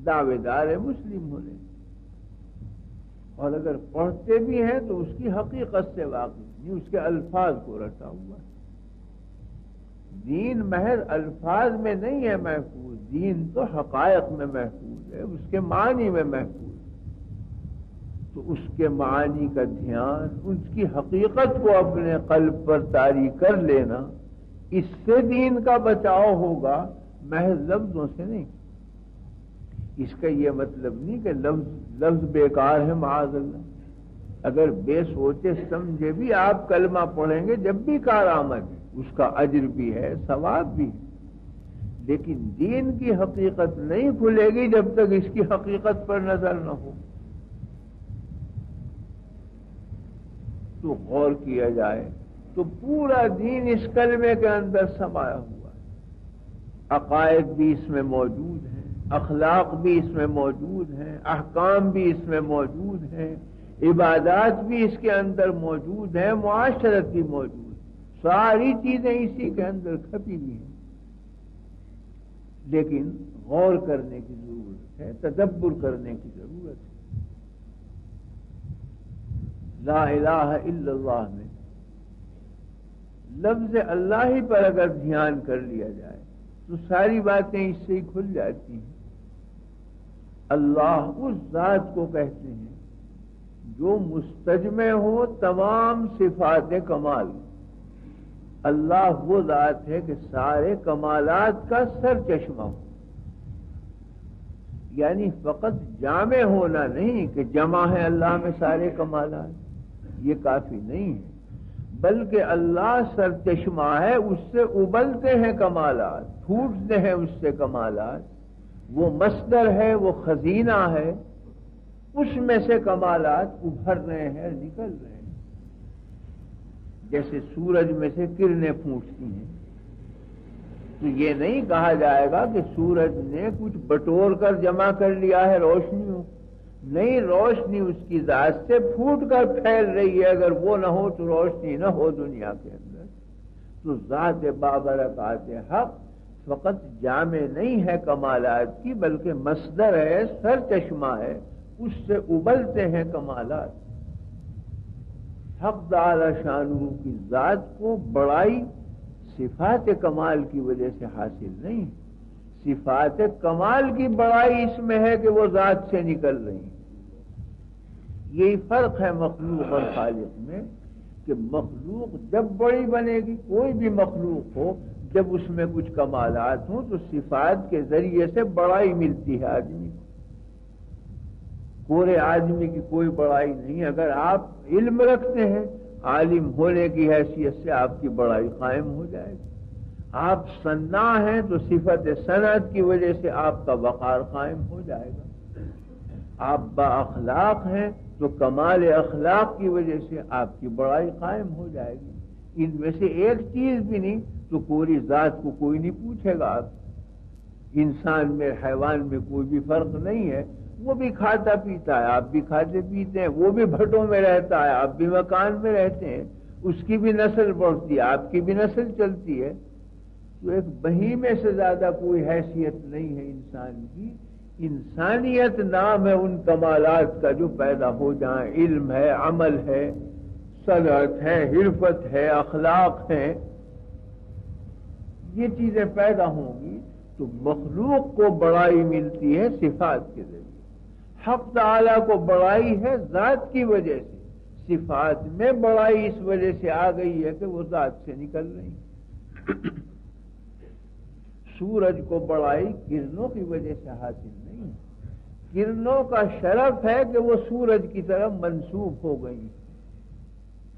دعوے دار مسلم ہونے، اور اگر پڑھتے بھی ہیں تو اس کی حقیقت سے واقف نہیں، اس کے الفاظ کو رٹا ہوا ہے۔ دین محض الفاظ میں نہیں ہے محفوظ، دین تو حقائق میں محفوظ ہے، اس کے معنی میں محفوظ ہے۔ تو اس کے معنی کا دھیان، اس کی حقیقت کو اپنے قلب پر طاری کر لینا، اس سے دین کا بچاؤ ہوگا، محض لفظوں سے نہیں۔ اس کا یہ مطلب نہیں کہ لفظ بیکار ہے، معاذ اللہ۔ اگر بے سوچے سمجھے بھی آپ کلمہ پڑھیں گے جب بھی کارآمد ہے، اس کا اجر بھی ہے، ثواب بھی ہے، لیکن دین کی حقیقت نہیں کھلے گی جب تک اس کی حقیقت پر نظر نہ ہو۔ تو غور کیا جائے تو پورا دین اس کلمے کے اندر سمایا ہوا ہے۔ عقائد بھی اس میں موجود ہیں، اخلاق بھی اس میں موجود ہیں، احکام بھی اس میں موجود ہیں، عبادات بھی اس کے اندر موجود ہیں، معاشرت بھی موجود ہے، ساری چیزیں اسی کے اندر کھپی ہوئی ہیں۔ لیکن غور کرنے کی ضرورت ہے، تدبر کرنے کی ضرورت ہے۔ لا الہ الا اللہ میں لفظ اللہ ہی پر اگر دھیان کر لیا جائے تو ساری باتیں اس سے ہی کھل جاتی ہیں۔ اللہ اس ذات کو کہتے ہیں جو مستجمع ہو تمام صفات کمال۔ اللہ وہ ذات ہے کہ سارے کمالات کا سر چشمہ ہو، یعنی فقط جامع ہونا نہیں کہ جمع ہے اللہ میں سارے کمالات، یہ کافی نہیں ہے، بلکہ اللہ سر چشمہ ہے، اس سے ابلتے ہیں کمالات، پھوٹتے ہیں اس سے کمالات، وہ مصدر ہے، وہ خزینہ ہے، اس میں سے کمالات ابھر رہے ہیں، نکل رہے ہیں۔ جیسے سورج میں سے کرنیں پھوٹتی ہیں تو یہ نہیں کہا جائے گا کہ سورج نے کچھ بٹور کر جمع کر لیا ہے روشنیوں، نہیں، روشنی اس کی ذات سے پھوٹ کر پھیل رہی ہے، اگر وہ نہ ہو تو روشنی نہ ہو دنیا کے اندر۔ تو ذات بابرکات حق فقط جامع نہیں ہے کمالات کی، بلکہ مصدر ہے، سر چشمہ ہے، اس سے ابلتے ہیں کمالات۔ حق تعالی شانہ کی ذات کو بڑائی صفات کمال کی وجہ سے حاصل نہیں، صفات کمال کی بڑائی اس میں ہے کہ وہ ذات سے نکل رہی ہیں۔ یہی فرق ہے مخلوق اور خالق میں، کہ مخلوق جب بڑی بنے گی، کوئی بھی مخلوق ہو، جب اس میں کچھ کمالات ہوں تو صفات کے ذریعے سے بڑائی ملتی ہے آدمی کو۔ پورے آدمی کی کوئی بڑائی نہیں، اگر آپ علم رکھتے ہیں، عالم ہونے کی حیثیت سے آپ کی بڑائی قائم ہو جائے گی۔ آپ صناع ہیں تو صفت صنعت کی وجہ سے آپ کا وقار قائم ہو جائے گا۔ آپ با اخلاق ہیں تو کمال اخلاق کی وجہ سے آپ کی بڑائی قائم ہو جائے گی۔ ان میں سے ایک چیز بھی نہیں تو پوری ذات کو کوئی نہیں پوچھے گا۔ آپ انسان میں حیوان میں کوئی بھی فرق نہیں ہے، وہ بھی کھاتا پیتا ہے، آپ بھی کھاتے پیتے ہیں، وہ بھی بھٹوں میں رہتا ہے، آپ بھی مکان میں رہتے ہیں، اس کی بھی نسل بڑھتی ہے، آپ کی بھی نسل چلتی ہے۔ تو ایک بہیمے سے زیادہ کوئی حیثیت نہیں ہے انسان کی۔ انسانیت نام ہے ان کمالات کا جو پیدا ہو جائیں، علم ہے، عمل ہے، صنعت ہے، حرفت ہے، اخلاق ہے، یہ چیزیں پیدا ہوں گی تو مخلوق کو بڑائی ملتی ہے صفات کے ذریعے۔ حق تعالیٰ کو بڑائی ہے ذات کی وجہ سے، صفات میں بڑائی اس وجہ سے آ گئی ہے کہ وہ ذات سے نکل رہی۔ سورج کو بڑائی کرنوں کی وجہ سے حاصل نہیں ہے، کرنوں کا شرف ہے کہ وہ سورج کی طرف منسوب ہو گئی۔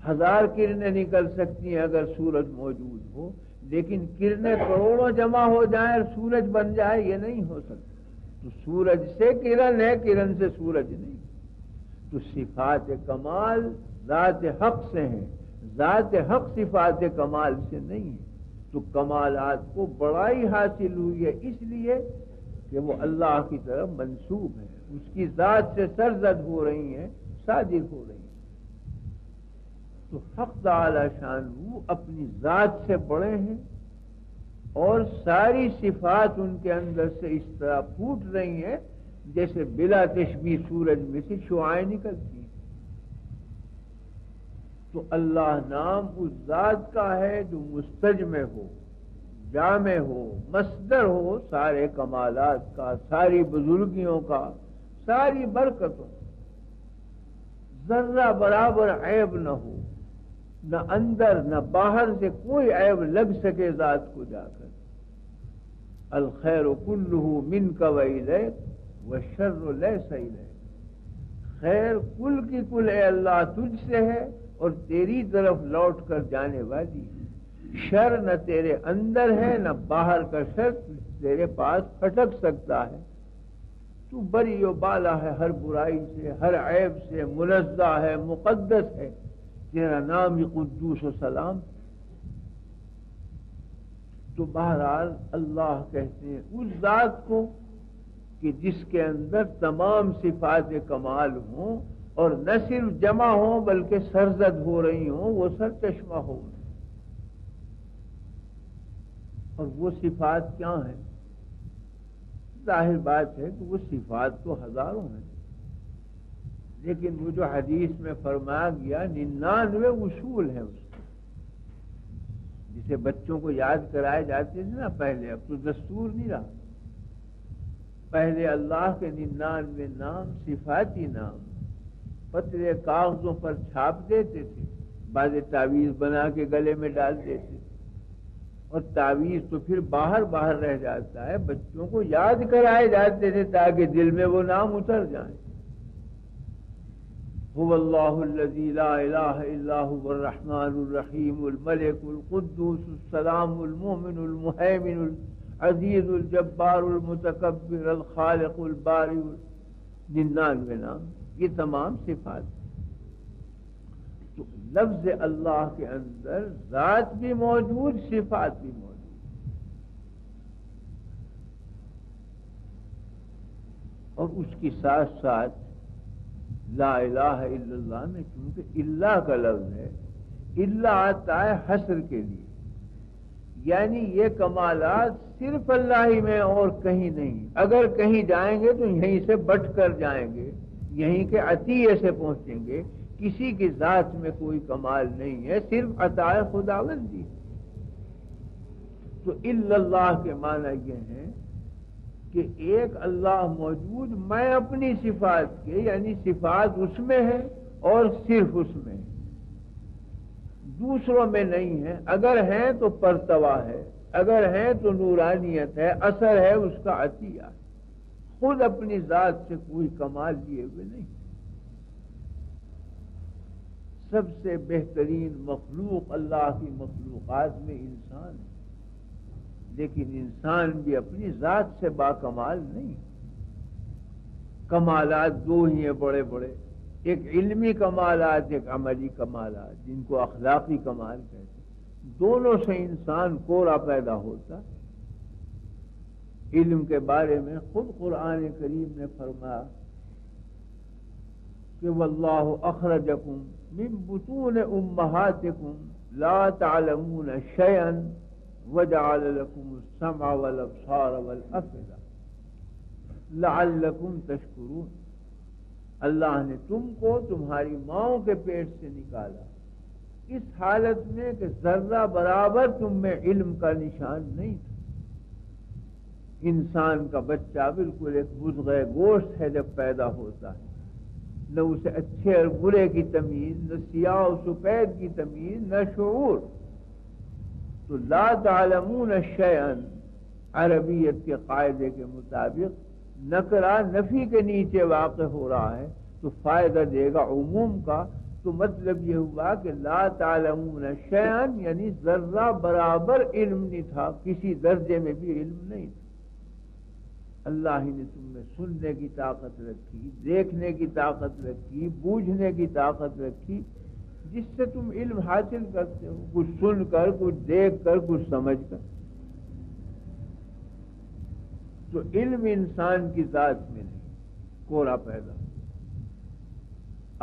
1000 کرنیں نکل سکتی ہیں اگر سورج موجود ہو، لیکن کرنیں کروڑوں جمع ہو جائیں اور سورج بن جائے، یہ نہیں ہو سکتا۔ تو سورج سے کرن ہے، کرن سے سورج نہیں۔ تو صفات کمال ذات حق سے ہیں، ذات حق صفات کمال سے نہیں ہے۔ تو کمالات کو بڑائی حاصل ہوئی ہے اس لیے کہ وہ اللہ کی طرف منسوب ہے، اس کی ذات سے سرزد ہو رہی ہیں، صادر ہو رہی ہیں۔ تو حق تعالی شان وہ اپنی ذات سے بڑے ہیں اور ساری صفات ان کے اندر سے اس طرح پھوٹ رہی ہیں جیسے بلا تشبیہ سورج میں سے شعاعیں نکلتی ہیں۔ تو اللہ نام اس ذات کا ہے جو مستجمع ہو، جامع ہو، مصدر ہو سارے کمالات کا، ساری بزرگیوں کا، ساری برکتوں، ذرہ برابر عیب نہ ہو، نہ اندر نہ باہر سے کوئی عیب لگ سکے ذات کو جا کر۔ الخیر کلہ منک والیک والشر لیس الیک، خیر کل کی کل اے اللہ تجھ سے ہے اور تیری طرف لوٹ کر جانے والی ہے، شر نہ تیرے اندر ہے نہ باہر کا شر تیرے پاس پھٹک سکتا ہے، تو بری و بالا ہے ہر برائی سے، ہر عیب سے، منزہ ہے، مقدس ہے، تیرا نام ہی قدوس و سلام۔ تو بہرحال اللہ کہتے ہیں اس ذات کو کہ جس کے اندر تمام صفات کمال ہوں اور نہ صرف جمع ہوں بلکہ سرزد ہو رہی ہوں، وہ سرچشمہ ہو۔ اور وہ صفات کیا ہیں؟ ظاہر بات ہے کہ وہ صفات تو ہزاروں ہیں، لیکن وہ جو حدیث میں فرمایا گیا 99 اصول ہیں اس کے، جسے بچوں کو یاد کرائے جاتے تھے نا پہلے، اب تو دستور نہیں رہا۔ پہلے اللہ کے 99 نام، صفاتی نام پتلے کاغذوں پر چھاپ دیتے تھے، بعض تعویذ بنا کے گلے میں ڈال دیتے تھے، اور تعویذ تو پھر باہر باہر رہ جاتا ہے، بچوں کو یاد کرائے جاتے تھے تاکہ دل میں وہ نام اتر جائیں۔ هو اللہ الذی لا الہ الا هو الرحمن الرحیم الملک القدوس السلام المؤمن المہیمن العزیز الجبار المتکبر الخالق الباری، 99 نام، یہ تمام صفات۔ تو لفظ اللہ کے اندر ذات بھی موجود، صفات بھی موجود، اور اس کی ساتھ ساتھ لا الہ الا اللہ میں کیونکہ اللہ کا لفظ ہے، اللہ آتا ہے حصر کے لیے، یعنی یہ کمالات صرف اللہ ہی میں اور کہیں نہیں، اگر کہیں جائیں گے تو یہیں سے بٹ کر جائیں گے، یہیں کے عطیے سے پہنچیں گے، کسی کی ذات میں کوئی کمال نہیں ہے، صرف عطا خداوندی۔ تو الا اللہ کے معنی یہ ہیں کہ ایک اللہ موجود، میں اپنی صفات کے، یعنی صفات اس میں ہے اور صرف اس میں ہے، دوسروں میں نہیں ہے، اگر ہیں تو پرتوا ہے، اگر ہیں تو نورانیت ہے، اثر ہے اس کا عطیہ، خود اپنی ذات سے کوئی کمال لیے ہوئے نہیں۔ سب سے بہترین مخلوق اللہ کی مخلوقات میں انسان ہے، لیکن انسان بھی اپنی ذات سے باکمال نہیں۔ کمالات دو ہی ہیں بڑے بڑے، ایک علمی کمالات، ایک عملی کمالات، جن کو اخلاقی کمال کہتے ہیں۔ دونوں سے انسان کورا پیدا ہوتا۔ علم کے بارے میں خود قرآن کریم نے فرمایا کہ واللہ اخرجکم من بطون امہاتکم لا تعلمون شیئا وجعل لكم السمع والابصار والافئدہ لعلکم تشکرون۔ اللہ نے تم کو تمہاری ماؤں کے پیٹ سے نکالا اس حالت میں کہ ذرہ برابر تم میں علم کا نشان نہیں تھا۔ انسان کا بچہ بالکل ایک مضغہ گوشت ہے، جب پیدا ہوتا ہے نہ اسے اچھے اور برے کی تمیز، نہ سیاہ و سفید کی تمیز، نہ شعور۔ تو لا تعلمون شیئا عربیت کے قاعدے کے مطابق نکرہ نفی کے نیچے واقع ہو رہا ہے تو فائدہ دے گا عموم کا، تو مطلب یہ ہوا کہ لا تعلمون شیئا یعنی ذرہ برابر علم نہیں تھا، کسی درجے میں بھی علم نہیں تھا۔ اللہ ہی نے تم میں سننے کی طاقت رکھی، دیکھنے کی طاقت رکھی، بوجھنے کی طاقت رکھی، جس سے تم علم حاصل کرتے ہو، کچھ سن کر، کچھ دیکھ کر، کچھ سمجھ کر۔ تو علم انسان کی ذات میں نہیں، کورا پیدا۔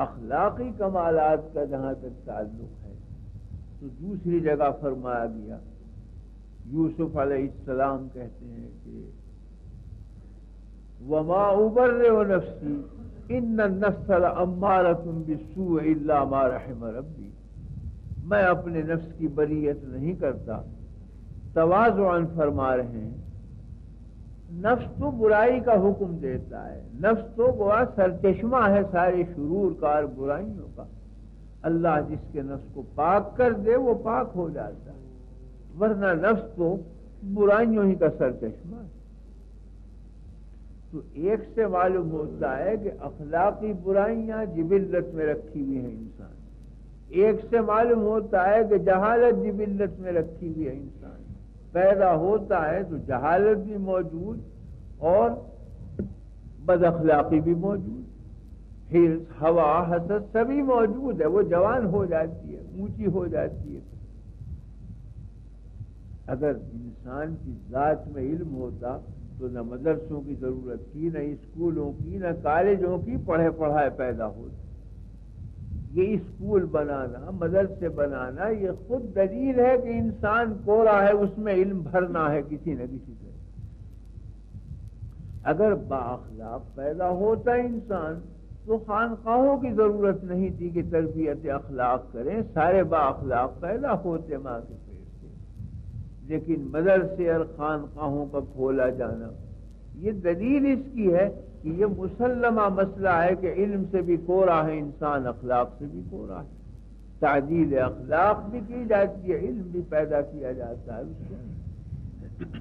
اخلاقی کمالات کا جہاں تک تعلق ہے تو دوسری جگہ فرمایا گیا، یوسف علیہ السلام کہتے ہیں کہ وما ابرئ نفسی ان النفس لامارۃ بالسوء الا ما رحم ربی، میں اپنے نفس کی بریت نہیں کرتا۔ تواضعاً فرما رہے ہیں نفس تو برائی کا حکم دیتا ہے، نفس تو گویا سرچشمہ ہے سارے شرور کار برائیوں کا۔ اللہ جس کے نفس کو پاک کر دے وہ پاک ہو جاتا ہے، ورنہ نفس تو برائیوں ہی کا سرچشمہ ہے۔ تو ایک سے معلوم ہوتا ہے کہ اخلاقی برائیاں جبلت میں رکھی ہوئی ہیں انسان، ایک سے معلوم ہوتا ہے کہ جہالت جبلت میں رکھی ہوئی ہے انسان، پیدا ہوتا ہے تو جہالت بھی موجود اور بد اخلاقی بھی موجود، حرص ہوا حسد سبھی موجود ہے، وہ جوان ہو جاتی ہے، اونچی ہو جاتی ہے۔ اگر انسان کی ذات میں علم ہوتا تو نہ مدرسوں کی ضرورت تھی، نہ اسکولوں کی، نہ کالجوں کی، پڑھے پڑھائے پیدا ہوتے۔ یہ اسکول بنانا، مدرسے بنانا، یہ خود دلیل ہے کہ انسان کوڑا ہے، اس میں علم بھرنا ہے کسی نہ کسی سے۔ اگر بااخلاق پیدا ہوتا انسان تو خانقاہوں کی ضرورت نہیں تھی کہ تربیت اخلاق کریں، سارے بااخلاق پیدا ہوتے ماں کے پیٹ سے۔ لیکن مدرسے اور خانقاہوں کا کھولا جانا یہ دلیل اس کی ہے کہ یہ مسلمہ مسئلہ ہے کہ علم سے بھی کوڑا ہے انسان، اخلاق سے بھی کوڑا ہے۔ تعدیل اخلاق بھی کی جاتی ہے، علم بھی پیدا کیا جاتا ہے اس سے۔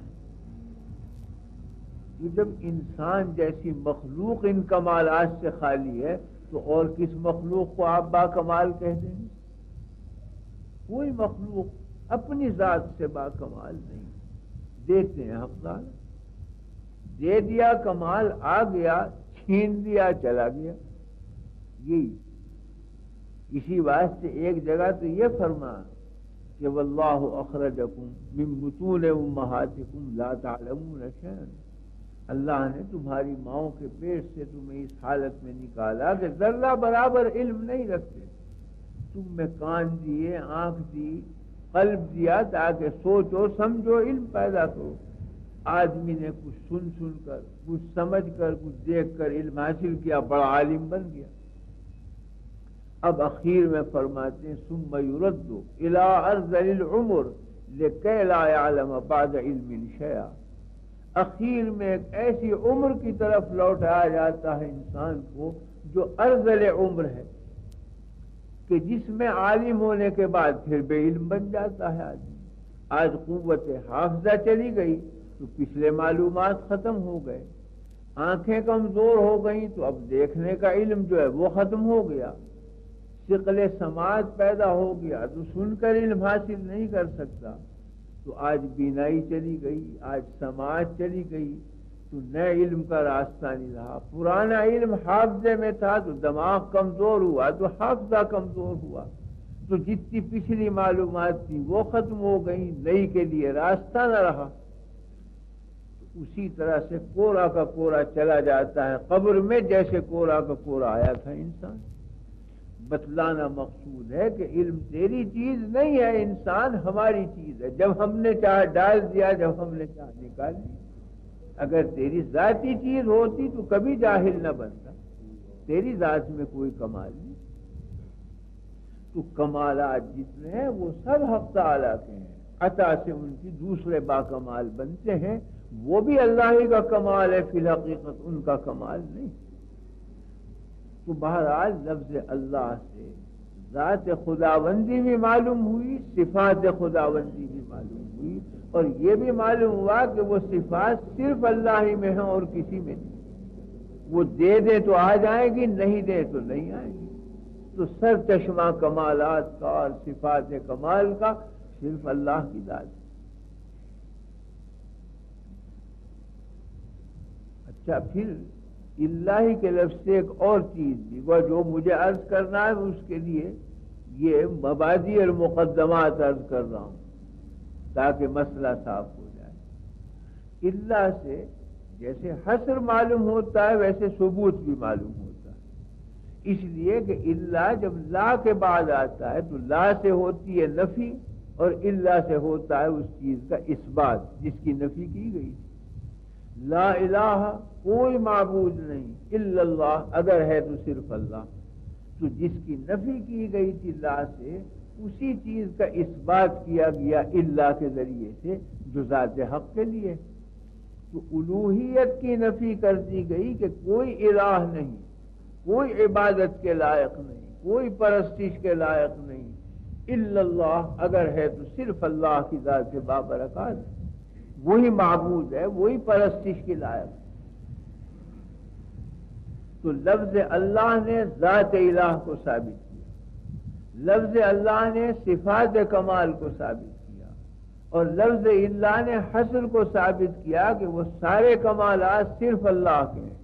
تو جب انسان جیسی مخلوق ان کمالات سے خالی ہے تو اور کس مخلوق کو آپ با کمال کہہ دیں گے؟ کوئی مخلوق اپنی ذات سے با کمال نہیں۔ دیتے ہیں حق تعالی، دے دیا کمال آ گیا، چھین دیا چلا گیا۔ یہی اسی واسطے ایک جگہ تو یہ فرما کہ واللہ اخرجکم من بطون امہاتکم لا تعلمون شیئا، اللہ نے تمہاری ماؤں کے پیٹ سے تمہیں اس حالت میں نکالا کہ ذرہ برابر علم نہیں رکھتے، تم میں کان دیے، آنکھ دی، قلب دیا تاکہ سوچو سمجھو علم پیدا کرو۔ آدمی نے کچھ سن کر، کچھ سمجھ کر، کچھ دیکھ کر علم حاصل کیا، بڑا عالم بن گیا۔ اب اخیر میں فرماتے ہیں ثم یرد الی ارذل العمر لکی لا یعلم بعد علم شیئا، اخیر میں ایک ایسی عمر کی طرف لوٹایا جاتا ہے انسان کو جو ارذل عمر ہے، کہ جس میں عالم ہونے کے بعد پھر بے علم بن جاتا ہے آدمی۔ آج قوت حافظہ چلی گئی تو پچھلے معلومات ختم ہو گئے، آنکھیں کمزور ہو گئیں تو اب دیکھنے کا علم جو ہے وہ ختم ہو گیا، ثقل سماعت پیدا ہو گیا تو سن کر علم حاصل نہیں کر سکتا، تو آج بینائی چلی گئی، آج سماعت چلی گئی تو نئے علم کا راستہ نہیں رہا۔ پرانا علم حافظے میں تھا تو دماغ کمزور ہوا تو حافظہ کمزور ہوا، تو جتنی پچھلی معلومات تھی وہ ختم ہو گئی، نئی کے لیے راستہ نہ رہا۔ اسی طرح سے کوڑا کا کوڑا چلا جاتا ہے قبر میں، جیسے کوڑا کا کوڑا آیا تھا انسان۔ بتلانا مقصود ہے کہ علم تیری چیز نہیں ہے انسان، ہماری چیز ہے، جب ہم نے چاہ ڈال دیا، جب ہم نے چاہ نکال دیا۔ اگر تیری ذاتی چیز ہوتی تو کبھی جاہل نہ بنتا، تیری ذات میں کوئی کمال نہیں۔ تو کمالات جتنے ہیں وہ سب حق تعالیٰ کے ہیں، عطا سے ان کی دوسرے باکمال بنتے ہیں، وہ بھی اللہ ہی کا کمال ہے، فی الحقیقت ان کا کمال نہیں۔ تو بہرحال لفظ اللہ سے ذات خداوندی بھی معلوم ہوئی، صفات خداوندی بھی معلوم ہوئی، اور یہ بھی معلوم ہوا کہ وہ صفات صرف اللہ ہی میں ہیں اور کسی میں نہیں۔ وہ دے دے تو آ جائیں گی، نہیں دے تو نہیں آئیں گی۔ تو سر چشمہ کمالات کا اور صفات کمال کا صرف اللہ کی ذات ہے۔ اچھا، پھر اللہ کے لفظ سے ایک اور چیز بھی، وہ جو مجھے عرض کرنا ہے اس کے لیے یہ مبادی اور مقدمات عرض کر رہا ہوں تاکہ مسئلہ صاف ہو جائے۔ اللہ سے جیسے حصر معلوم ہوتا ہے ویسے ثبوت بھی معلوم ہوتا ہے، اس لیے کہ اللہ جب لا کے بعد آتا ہے تو لا سے ہوتی ہے نفی اور اللہ سے ہوتا ہے اس چیز کا اثبات جس کی نفی کی گئی۔ لا الہ کوئی معبود نہیں، الا اللہ اگر ہے تو صرف اللہ، تو جس کی نفی کی گئی تھی لا سے اسی چیز کا اثبات کیا گیا اللہ کے ذریعے سے جو ذات حق کے لیے، تو الوہیت کی نفی کر دی گئی کہ کوئی الہ نہیں، کوئی عبادت کے لائق نہیں، کوئی پرستش کے لائق نہیں، الا اللہ اگر ہے تو صرف اللہ کی ذات بابرکات ہے، وہی معبود ہے، وہی پرستش کے لائق ہے۔ تو لفظ اللہ نے ذات الہ کو ثابت کیا، لفظ اللہ نے صفات کمال کو ثابت کیا، اور لفظ اللہ نے حصر کو ثابت کیا کہ وہ سارے کمالات صرف اللہ کے ہیں،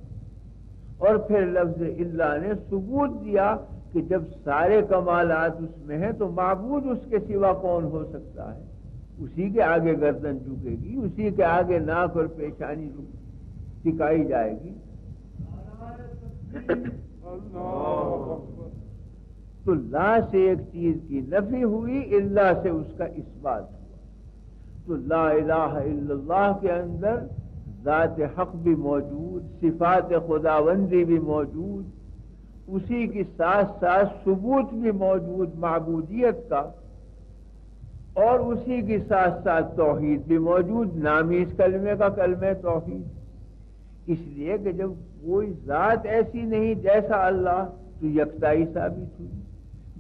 اور پھر لفظ اللہ نے ثبوت دیا کہ جب سارے کمالات اس میں ہیں تو معبود اس کے سوا کون ہو سکتا ہے؟ اسی کے آگے گردن جھکے گی، اسی کے آگے ناک اور پیشانی ٹکائی جائے گی۔ تو لا سے ایک چیز کی نفی ہوئی، اللہ سے اس کا اثبات ہوا، تو لا الہ الا اللہ کے اندر ذات حق بھی موجود، صفات خداوندی بھی موجود، اسی کی ساتھ ساتھ ثبوت بھی موجود معبودیت کا، اور اسی کی ساتھ ساتھ توحید بھی موجود، نامی اس کلمے کا کلمہ توحید، اس لیے کہ جب کوئی ذات ایسی نہیں جیسا اللہ تو یکتائی ثابت ہوئی،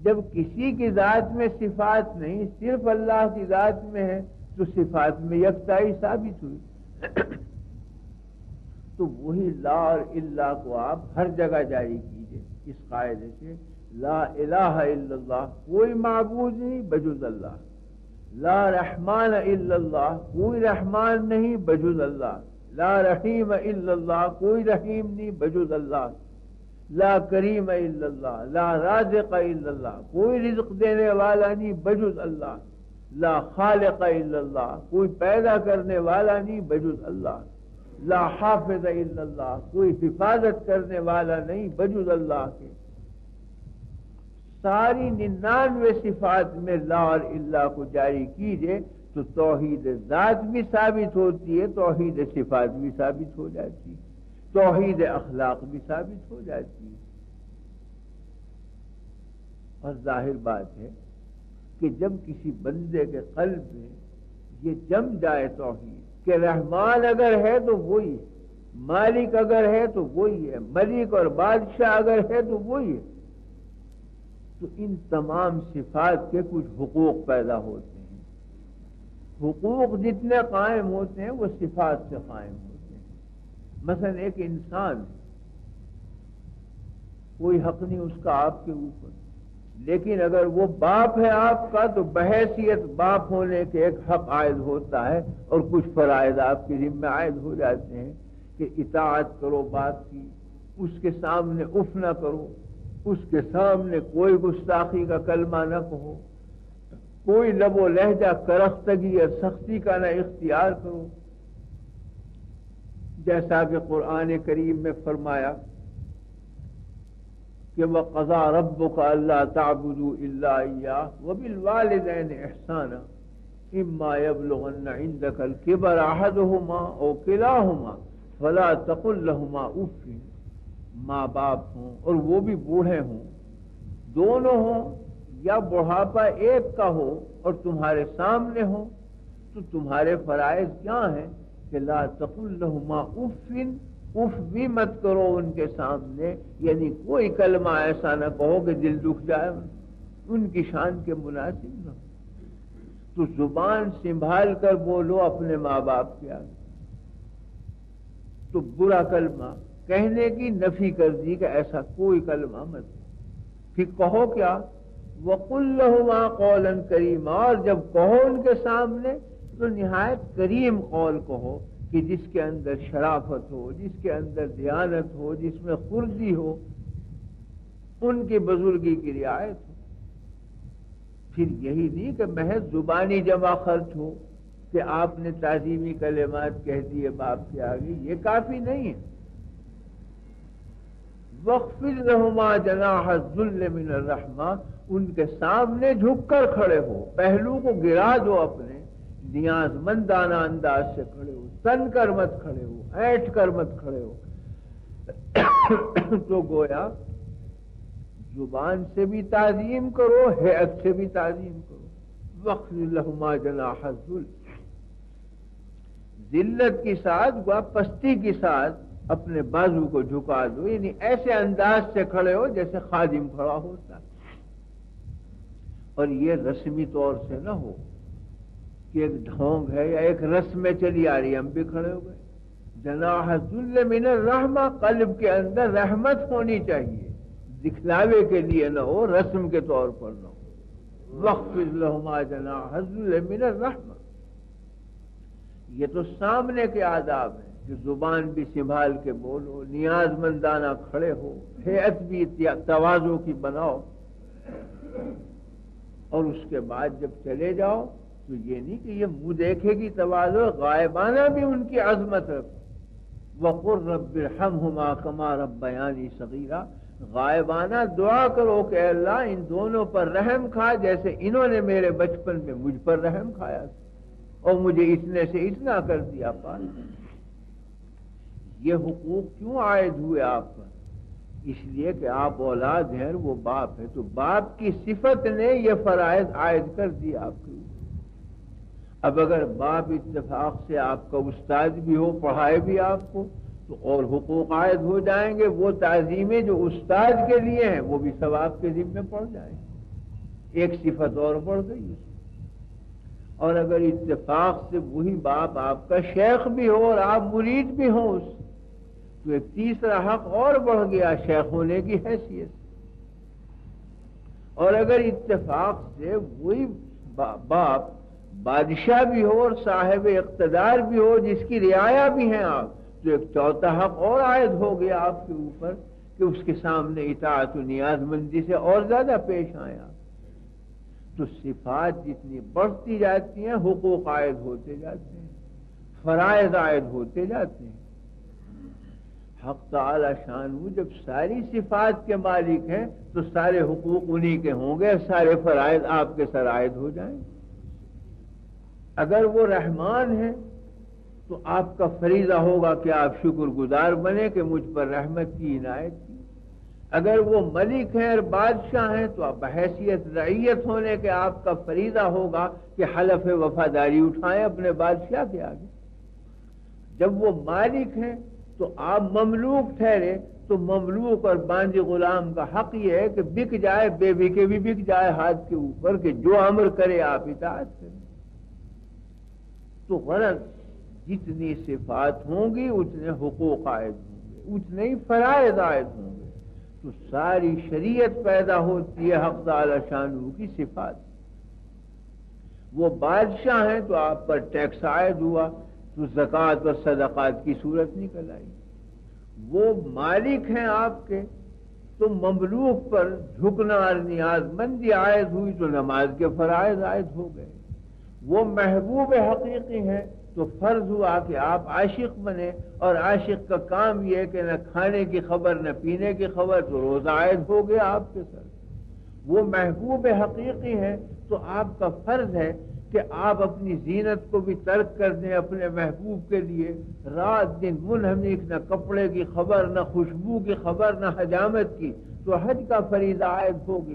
جب کسی کی ذات میں صفات نہیں صرف اللہ کی ذات میں ہے تو صفات میں یکتائی ثابت ہوئی۔ تو وہی لا اور الا کو آپ ہر جگہ جاری کیجئے اس قاعدے سے، لا الہ الا اللہ کوئی معبود نہیں بجز اللہ، لا رحمان الا اللہ کوئی رحمان نہیں بجز اللہ، لا رحیم الا اللہ کوئی رحیم نہیں بجز اللہ، لا کریم الا اللہ، لا رازق الا اللہ کوئی رزق دینے والا نہیں بجز اللہ، لا خالق الا اللہ کوئی پیدا کرنے والا نہیں بجز اللہ، لا حافظ الا اللہ کوئی حفاظت کرنے والا نہیں بجز اللہ کے۔ ساری 99 صفات میں لا اور الا کو جاری کیجئے تو توحید ذات بھی ثابت ہوتی ہے، توحید صفات بھی ثابت ہو جاتی ہے، توحید اخلاق بھی ثابت ہو جاتی ہے۔ اور ظاہر بات ہے کہ جب کسی بندے کے قلب میں یہ جم جائے توحید کہ رحمان اگر ہے تو وہی ہے، مالک اگر ہے تو وہی ہے، ملک اور بادشاہ اگر ہے تو وہی ہے، تو ان تمام صفات کے کچھ حقوق پیدا ہوتے ہیں، حقوق جتنے قائم ہوتے ہیں وہ صفات سے قائم ہوتے ہیں۔ مثلا ایک انسان کوئی حق نہیں اس کا آپ کے اوپر، لیکن اگر وہ باپ ہے آپ کا تو بحیثیت باپ ہونے کے ایک حق عائد ہوتا ہے، اور کچھ فرائض آپ کے ذمہ عائد ہو جاتے ہیں کہ اطاعت کرو باپ کی، اس کے سامنے اف نہ کرو، اس کے سامنے کوئی گستاخی کا کلمہ نہ کہو، کوئی لب و لہجہ کرختگی اور سختی کا نہ اختیار کرو، جیسا کہ قرآن کریم میں فرمایا کہ وَقَضَىٰ رَبُّكَ أَلَّا تَعْبُدُوا إِلَّا إِيَّاهُ وَبِالْوَالِدَيْنِ إِحْسَانًا إِمَّا يَبْلُغَنَّ عِندَكَ الْكِبَرَ أَحَدُهُمَا أَوْ كِلَاهُمَا فَلَا تَقُل لَّهُمَا أُفٍّ، ماں باپ ہوں اور وہ بھی بوڑھے ہوں، دونوں ہوں یا بڑھاپا ایک کا ہو اور تمہارے سامنے ہو، تو تمہارے فرائض کیا ہیں کہ لا تقل لہما اف، اف بھی مت کرو ان کے سامنے، یعنی کوئی کلمہ ایسا نہ کہو کہ دل دکھ جائے، ان کی شان کے مناسب نہ ہو، تو زبان سنبھال کر بولو اپنے ماں باپ کے آگے۔ تو برا کلمہ کہنے کی نفی کر دی کہ ایسا کوئی کلمہ مت، پھر کہو کیا وَقُلْ لَهُمَا قَوْلًا كَرِيمًا، اور جب کہو ان کے سامنے تو نہایت کریم قول کہو کہ جس کے اندر شرافت ہو، جس کے اندر دیانت ہو، جس میں خردی ہو، ان کی بزرگی کی رعایت ہو۔ پھر یہی نہیں کہ محض زبانی جمع خرچ ہو کہ آپ نے تعظیمی کلمات کہہ دیے باپ کے آگے، یہ کافی نہیں ہے۔ وَاخْفِضْ لَهُمَا جَنَاحَ الذُّلِّ مِنَ الرَّحْمَةِ، ان کے سامنے جھک کر کھڑے ہو، پہلو کو گرا دو اپنے، نیاز مندانہ انداز سے کھڑے ہو، تن کر مت کھڑے ہو، اینٹ کر مت کھڑے ہو۔ تو گویا زبان سے بھی تعظیم کرو، ہیئت سے بھی تعظیم کرو۔ وَاخْفِضْ لَهُمَا جَنَاحَ الذُّلِّ، ذلت کے ساتھ و پستی کے ساتھ اپنے بازو کو جھکا دو، یعنی ایسے انداز سے کھڑے ہو جیسے خادم کھڑا ہوتا ہے۔ اور یہ رسمی طور سے نہ ہو کہ ایک ڈھونگ ہے یا ایک رسم میں چلی آ رہی ہے ہم بھی کھڑے ہو گئے۔ جناح الذل من الرحمہ، قلب کے اندر رحمت ہونی چاہیے، دکھلاوے کے لیے نہ ہو، رسم کے طور پر نہ ہو۔ وَاخْفِضْ لَهُمَا جَنَاحَ الذُّلِّ مِنَ الرَّحْمَةِ، یہ تو سامنے کے آداب ہیں کہ زبان بھی سنبھال کے بولو، نیاز مندانہ کھڑے ہو، ہیئت بھی تواضع کی بناؤ، اور اس کے بعد جب چلے جاؤ تو یہ نہیں کہ یہ منہ دیکھے گی تواضع، غائبانہ بھی ان کی عظمت رکھو۔ وَقُلْ رَبِّ ارْحَمْهُمَا كَمَا رَبَّيَانِي صَغِيرًا، غائبانہ دعا کرو کہ اے اللہ ان دونوں پر رحم کھا جیسے انہوں نے میرے بچپن میں مجھ پر رحم کھایا تھا اور مجھے اتنے سے اتنا کر دیا پاس۔ یہ حقوق کیوں عائد ہوئے آپ پر؟ اس لیے کہ آپ اولاد ہیں، وہ باپ ہے، تو باپ کی صفت نے یہ فرائض عائد کر دی آپ کے اوپر۔ اب اگر باپ اتفاق سے آپ کا استاد بھی ہو، پڑھائے بھی آپ کو، تو اور حقوق عائد ہو جائیں گے، وہ تعظیمیں جو استاد کے لیے ہیں وہ بھی ثواب کے ذمے پڑ جائیں گے، ایک صفت اور بڑھ گئی۔ اور اگر اتفاق سے وہی باپ آپ کا شیخ بھی ہو اور آپ مرید بھی ہوں اس، تو ایک تیسرا حق اور بڑھ گیا شیخ ہونے کی حیثیت۔ اور اگر اتفاق سے وہی باپ بادشاہ بھی ہو اور صاحب اقتدار بھی ہو، جس کی رعایا بھی ہیں آپ، تو ایک چوتھا حق اور عائد ہو گیا آپ کے اوپر کہ اس کے سامنے اطاعت و نیاز مندی سے اور زیادہ پیش آئیں آپ۔ تو صفات جتنی بڑھتی جاتی ہیں حقوق عائد ہوتے جاتے ہیں، فرائض عائد ہوتے جاتے ہیں۔ حق تعالی شانہ جب ساری صفات کے مالک ہیں تو سارے حقوق انہی کے ہوں گے، سارے فرائض آپ کے سر عائد ہو جائیں۔ اگر وہ رحمان ہیں تو آپ کا فریضہ ہوگا کہ آپ شکر گزار بنے کہ مجھ پر رحمت کی عنایت کی۔ اگر وہ ملک ہیں اور بادشاہ ہیں تو آپ بحیثیت رعیت ہونے کے آپ کا فریضہ ہوگا کہ حلف وفاداری اٹھائیں اپنے بادشاہ کے آگے۔ جب وہ مالک ہیں تو آپ مملوک ٹھہرے تو مملوک اور باندی غلام کا حق یہ ہے کہ بک جائے، بے بکے بھی بک جائے ہاتھ کے اوپر، کہ جو امر کرے آپ اطاعت کریں۔ تو غرض جتنی صفات ہوں گی اتنے حقوق عائد ہوں گے، اتنے ہی فرائض عائد ہوں گے، تو ساری شریعت پیدا ہوتی ہے حق تعالی شانہ کی صفات۔ وہ بادشاہ ہیں تو آپ پر ٹیکس عائد ہوا تو زکوٰۃ اور صدقات کی صورت نکل آئی۔ وہ مالک ہیں آپ کے تو مملوک پر جھکنا اور نیاز مندی عائد ہوئی تو نماز کے فرائض عائد ہو گئے۔ وہ محبوب حقیقی ہیں تو فرض ہوا کہ آپ عاشق بنے، اور عاشق کا کام یہ کہ نہ کھانے کی خبر نہ پینے کی خبر، تو روزہ عائد ہو گیا آپ کے سر۔ وہ محبوب حقیقی ہیں تو آپ کا فرض ہے کہ آپ اپنی زینت کو بھی ترک کر دیں اپنے محبوب کے لیے، رات دن منہمک، نہ کپڑے کی خبر، نہ خوشبو کی خبر، نہ حجامت کی، تو حج کا فریضہ عائد ہوگی۔